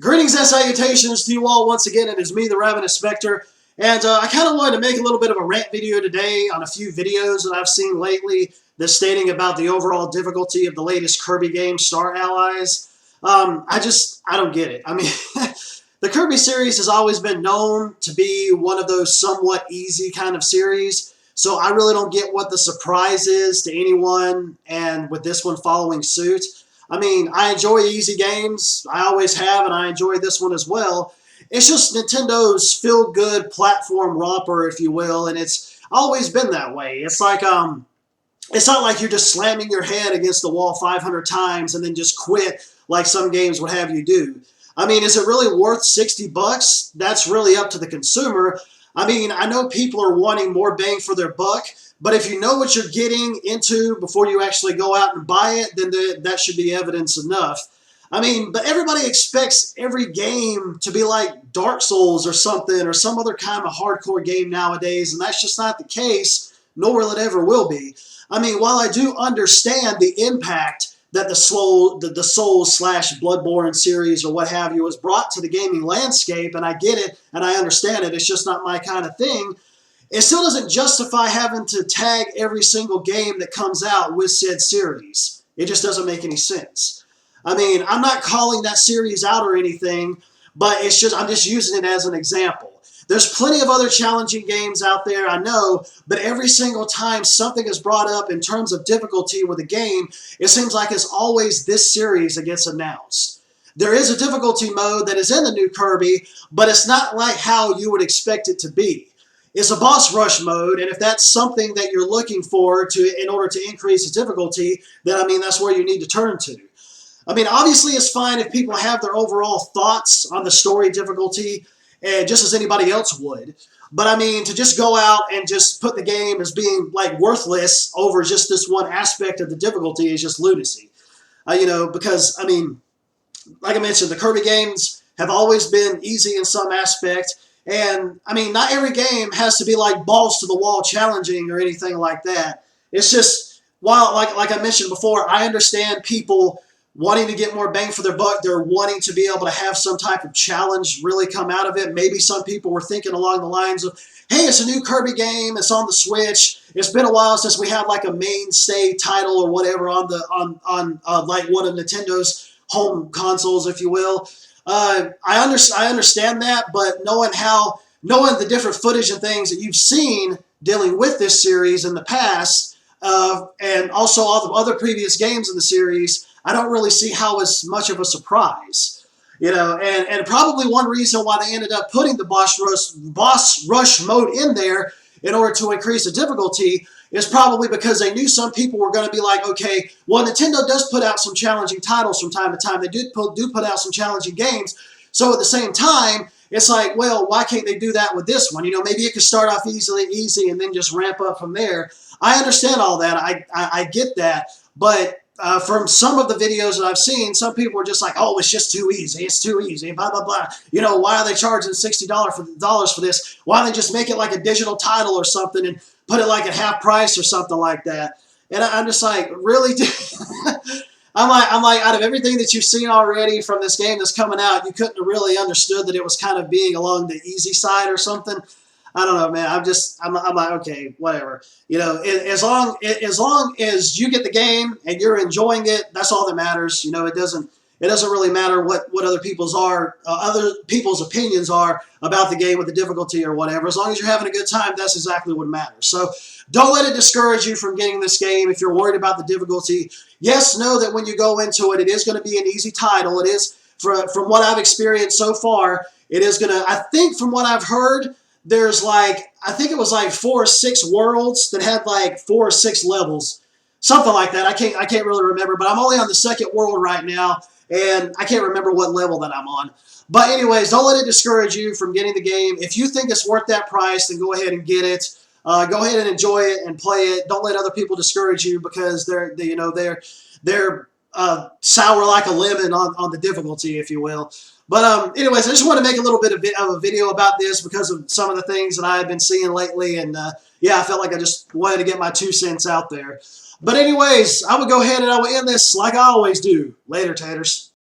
Greetings and salutations to you all once again. It is me, the Ravenous Spectre, and I kind of wanted to make a little bit of a rant video today on a few videos that I've seen lately that's stating about the overall difficulty of the latest Kirby game, Star Allies. I don't get it. I mean, the Kirby series has always been known to be one of those somewhat easy kind of series, so I really don't get what the surprise is to anyone, and with this one following suit. I mean, I enjoy easy games. I always have, and I enjoy this one as well. It's just Nintendo's feel-good platform romper, if you will, and it's always been that way. It's like, it's not like you're just slamming your head against the wall 500 times and then just quit like some games would have you do. I mean, is it really worth $60? That's really up to the consumer. I mean, I know people are wanting more bang for their buck, but if you know what you're getting into before you actually go out and buy it, then that should be evidence enough. I mean, but everybody expects every game to be like Dark Souls or something, or some other kind of hardcore game nowadays, and that's just not the case, nor will it ever will be. I mean, while I do understand the impact that the Souls/Bloodborne series or what have you has brought to the gaming landscape, and I get it, and I understand it, it's just not my kind of thing, it still doesn't justify having to tag every single game that comes out with said series. It just doesn't make any sense. I mean, I'm not calling that series out or anything, but it's just I'm just using it as an example. There's plenty of other challenging games out there, I know, but every single time something is brought up in terms of difficulty with a game, it seems like it's always this series that gets announced. There is a difficulty mode that is in the new Kirby, but it's not like how you would expect it to be. It's a boss rush mode, and if that's something that you're looking for in order to increase the difficulty, then I mean that's where you need to turn to. I mean, obviously it's fine if people have their overall thoughts on the story difficulty, and just as anybody else would. But I mean, to just go out and just put the game as being like worthless over just this one aspect of the difficulty is just lunacy. You know, because I mean, like I mentioned, the Kirby games have always been easy in some aspect. And, I mean, not every game has to be like balls to the wall challenging or anything like that. It's just, while, like I mentioned before, I understand people wanting to get more bang for their buck. They're wanting to be able to have some type of challenge really come out of it. Maybe some people were thinking along the lines of, hey, it's a new Kirby game. It's on the Switch. It's been a while since we had like a mainstay title or whatever on like one of Nintendo's home consoles, if you will. I understand that, but knowing the different footage and things that you've seen dealing with this series in the past, and also all the other previous games in the series, I don't really see how it's much of a surprise. You know, and probably one reason why they ended up putting the boss rush mode in there in order to increase the difficulty is probably because they knew some people were going to be like, okay, well, Nintendo does put out some challenging titles from time to time. They do put out some challenging games. So at the same time, it's like, well, why can't they do that with this one? You know, maybe it could start off easy and then just ramp up from there. I understand all that. I get that. But from some of the videos that I've seen, some people were just like, oh, it's just too easy. It's too easy, blah, blah, blah. You know, why are they charging $60 for this? Why don't they just make it like a digital title or something and put it like at half price or something like that? And I'm just like, really? I'm like, out of everything that you've seen already from this game that's coming out, you couldn't have really understood that it was kind of being along the easy side or something? I don't know, man. I'm like, okay, whatever. You know, as long as you get the game and you're enjoying it, that's all that matters. You know, it doesn't really matter what other people's opinions are about the game with the difficulty or whatever. As long as you're having a good time, that's exactly what matters. So don't let it discourage you from getting this game if you're worried about the difficulty. Yes, know that when you go into it, it is going to be an easy title. It is, from what I've experienced so far, it is going to, I think from what I've heard, there's like, I think it was like 4 or 6 worlds that had like 4 or 6 levels. Something like that. I can't really remember, but I'm only on the 2nd world right now, and I can't remember what level that I'm on. But anyways, don't let it discourage you from getting the game. If you think it's worth that price, then go ahead and get it. Go ahead and enjoy it and play it. Don't let other people discourage you because they're sour like a lemon on the difficulty, if you will. But anyways, I just want to make a little bit of a video about this because of some of the things that I have been seeing lately. And yeah, I felt like I just wanted to get my 2 cents out there. But anyways, I will go ahead and I will end this like I always do. Later, taters.